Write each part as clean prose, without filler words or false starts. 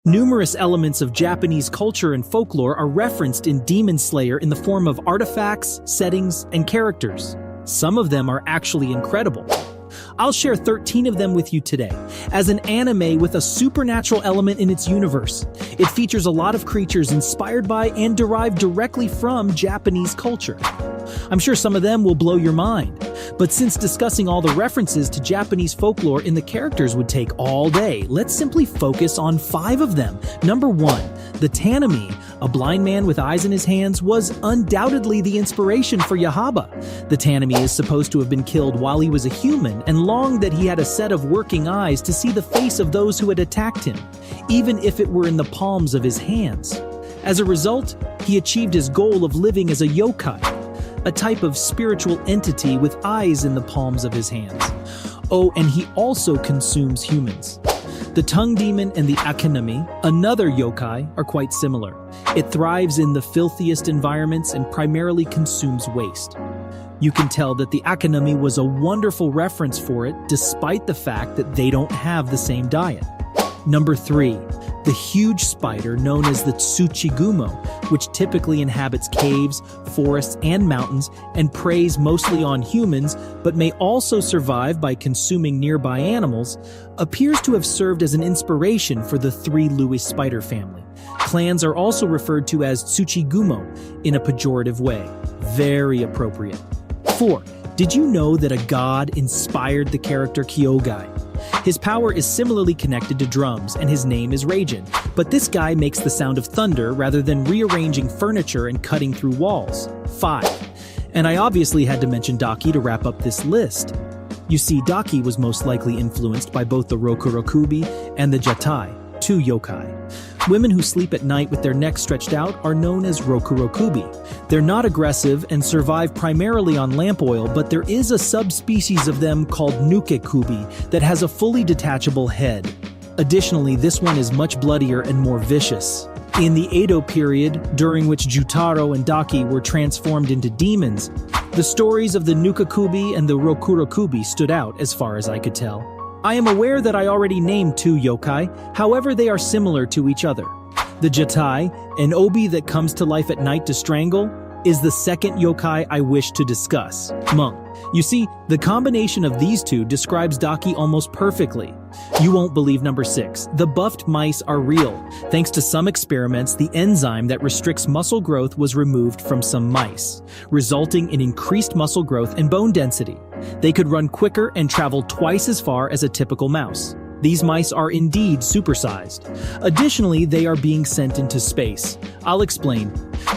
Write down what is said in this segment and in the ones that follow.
Numerous elements of Japanese culture and folklore are referenced in Demon Slayer in the form of artifacts, settings, and characters. Some of them are actually incredible. I'll share 13 of them with you today. As an anime with a supernatural element in its universe, it features a lot of creatures inspired by and derived directly from Japanese culture. I'm sure some of them will blow your mind, but since discussing all the references to Japanese folklore in the characters would take all day, let's simply focus on 5 of them. Number 1, the Tanami, a blind man with eyes in his hands, was undoubtedly the inspiration for Yaiba. The Tanami is supposed to have been killed while he was a human and longed that he had a set of working eyes to see the face of those who had attacked him, even if it were in the palms of his hands. As a result, he achieved his goal of living as a yokai, a type of spiritual entity with eyes in the palms of his hands. Oh, and he also consumes humans. The tongue demon and the akanami, another yokai, are quite similar. It thrives in the filthiest environments and primarily consumes waste. You can tell that the akanami was a wonderful reference for it, despite the fact that they don't have the same diet. Number 3, the huge spider known as the Tsuchigumo, which typically inhabits caves, forests, and mountains and preys mostly on humans, but may also survive by consuming nearby animals, appears to have served as an inspiration for the 3 Louis spider family. Clans are also referred to as Tsuchigumo in a pejorative way. Very appropriate. 4. Did you know that a god inspired the character Kyogai? His power is similarly connected to drums, and his name is Raijin, but this guy makes the sound of thunder rather than rearranging furniture and cutting through walls. 5. And I obviously had to mention Daki to wrap up this list. You see, Daki was most likely influenced by both the Rokurokubi and the Jatai, 2 yokai. Women who sleep at night with their necks stretched out are known as Rokurokubi. They're not aggressive and survive primarily on lamp oil, but there is a subspecies of them called Nukekubi that has a fully detachable head. Additionally, this one is much bloodier and more vicious. In the Edo period, during which Jutaro and Daki were transformed into demons, the stories of the Nukekubi and the Rokurokubi stood out as far as I could tell. I am aware that I already named 2 yokai, however they are similar to each other. The Jatai, an obi that comes to life at night to strangle, is the second yokai I wish to discuss, Monk. You see, the combination of these 2 describes Daki almost perfectly. You won't believe number 6. The buffed mice are real. Thanks to some experiments, the enzyme that restricts muscle growth was removed from some mice, resulting in increased muscle growth and bone density. They could run quicker and travel twice as far as a typical mouse. These mice are indeed supersized. Additionally, they are being sent into space. I'll explain.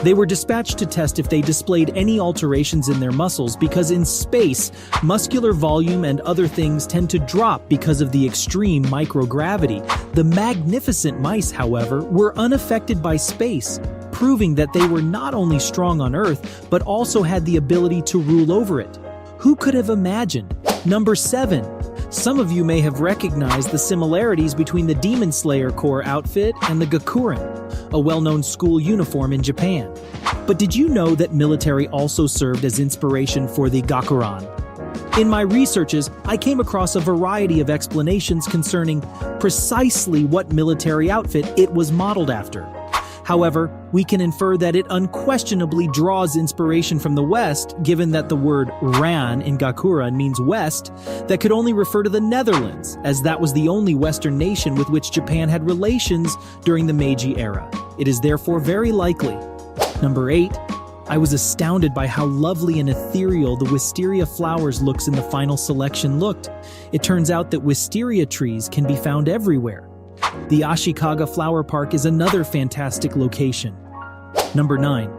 They were dispatched to test if they displayed any alterations in their muscles because in space, muscular volume and other things tend to drop because of the extreme microgravity. The magnificent mice, however, were unaffected by space, proving that they were not only strong on Earth, but also had the ability to rule over it. Who could have imagined? Number 7. Some of you may have recognized the similarities between the Demon Slayer Corps outfit and the Gakuren, a well-known school uniform in Japan. But did you know that military also served as inspiration for the Gakuran? In my researches, I came across a variety of explanations concerning precisely what military outfit it was modeled after. However, we can infer that it unquestionably draws inspiration from the West, given that the word Ran in Gakuran means West, that could only refer to the Netherlands, as that was the only Western nation with which Japan had relations during the Meiji era. It is therefore very likely. Number 8. I was astounded by how lovely and ethereal the wisteria flowers looks in the final selection looked. It turns out that wisteria trees can be found everywhere. The Ashikaga Flower Park is another fantastic location. Number 9.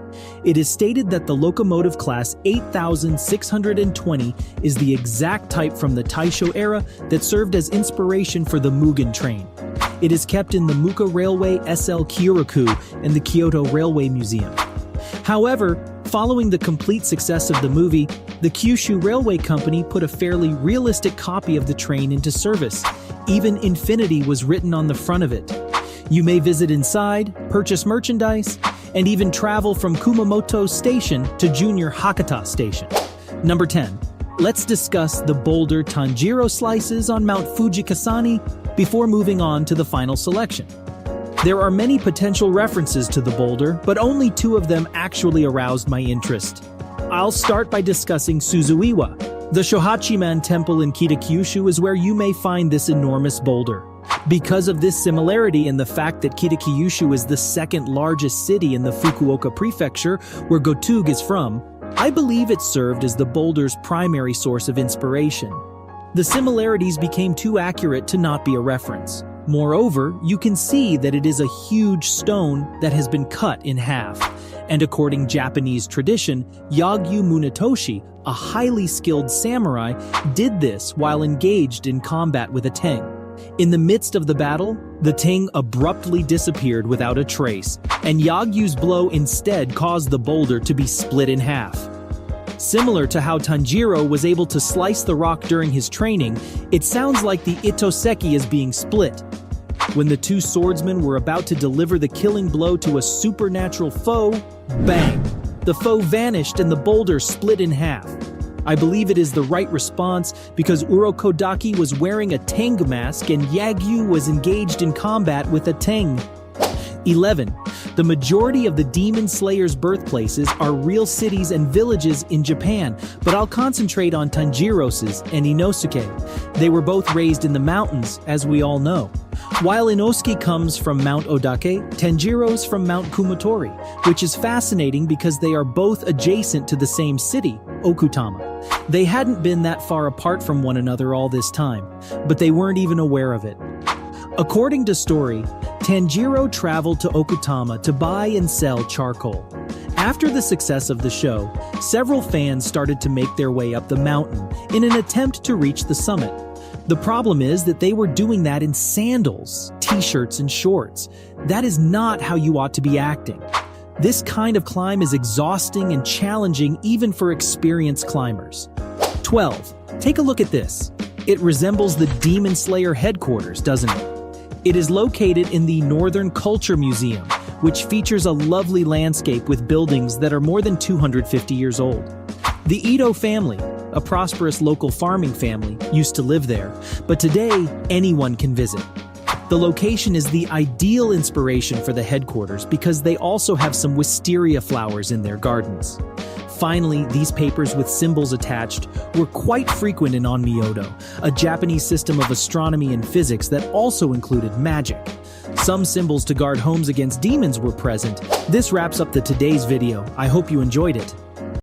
It is stated that the locomotive class 8620 is the exact type from the Taisho era that served as inspiration for the Mugen train. It is kept in the Muka Railway SL Kyoraku and the Kyoto Railway Museum. However, following the complete success of the movie, the Kyushu Railway Company put a fairly realistic copy of the train into service. Even Infinity was written on the front of it. You may visit inside, purchase merchandise, and even travel from Kumamoto Station to Junior Hakata Station. Number 10. Let's discuss the Boulder Tanjiro slices on Mount Fujikasani before moving on to the final selection. There are many potential references to the boulder, but only 2 of them actually aroused my interest. I'll start by discussing Suzuiwa. The Shohachiman Temple in Kitakyushu is where you may find this enormous boulder. Because of this similarity and the fact that Kitakyushu is the 2nd largest city in the Fukuoka prefecture, where Gotug is from, I believe it served as the boulder's primary source of inspiration. The similarities became too accurate to not be a reference. Moreover, you can see that it is a huge stone that has been cut in half. And according Japanese tradition, Yagyu Munetoshi, a highly skilled samurai, did this while engaged in combat with a teng. In the midst of the battle, the teng abruptly disappeared without a trace, and Yagyu's blow instead caused the boulder to be split in half. Similar to how Tanjiro was able to slice the rock during his training, it sounds like the Itoseki is being split. When the 2 swordsmen were about to deliver the killing blow to a supernatural foe, bang! The foe vanished and the boulder split in half. I believe it is the right response because Urokodaki was wearing a teng mask and Yagyu was engaged in combat with a teng. 11. The majority of the Demon Slayer's birthplaces are real cities and villages in Japan, but I'll concentrate on Tanjiro's and Inosuke. They were both raised in the mountains, as we all know. While Inosuke comes from Mount Odake, Tanjiro's from Mount Kumatori, which is fascinating because they are both adjacent to the same city, Okutama. They hadn't been that far apart from one another all this time, but they weren't even aware of it. According to story, Tanjiro traveled to Okutama to buy and sell charcoal. After the success of the show, several fans started to make their way up the mountain in an attempt to reach the summit. The problem is that they were doing that in sandals, t-shirts, and shorts. That is not how you ought to be acting. This kind of climb is exhausting and challenging even for experienced climbers. 12. Take a look at this. It resembles the Demon Slayer headquarters, doesn't it? It is located in the Northern Culture Museum, which features a lovely landscape with buildings that are more than 250 years old. The Ito family, a prosperous local farming family, used to live there, but today anyone can visit. The location is the ideal inspiration for the headquarters because they also have some wisteria flowers in their gardens. Finally, these papers with symbols attached were quite frequent in Onmyodo, a Japanese system of astronomy and physics that also included magic. Some symbols to guard homes against demons were present. This wraps up today's video. I hope you enjoyed it.